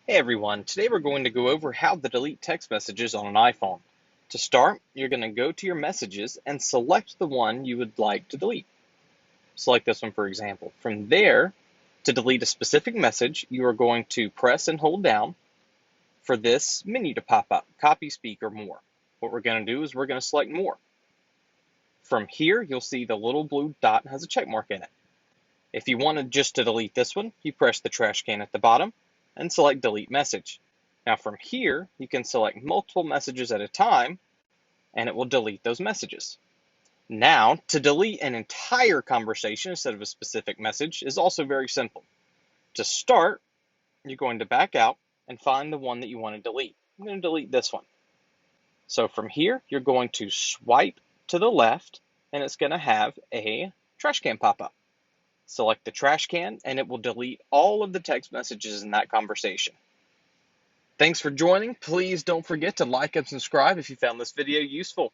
Hey everyone, today we're going to go over how to delete text messages on an iPhone. To start, you're going to go to your messages and select the one you would like to delete. Select this one for example. From there, to delete a specific message, you are going to press and hold down for this menu to pop up, copy, speak, or more. What we're going to do is we're going to select more. From here, you'll see the little blue dot has a check mark in it. If you wanted just to delete this one, you press the trash can at the bottom and select delete message. Now from here, you can select multiple messages at a time and it will delete those messages. Now, to delete an entire conversation instead of a specific message is also very simple. To start, you're going to back out and find the one that you want to delete. I'm going to delete this one. So from here, you're going to swipe to the left and it's going to have a trash can pop up. Select the trash can and it will delete all of the text messages in that conversation. Thanks for joining. Please don't forget to like and subscribe if you found this video useful.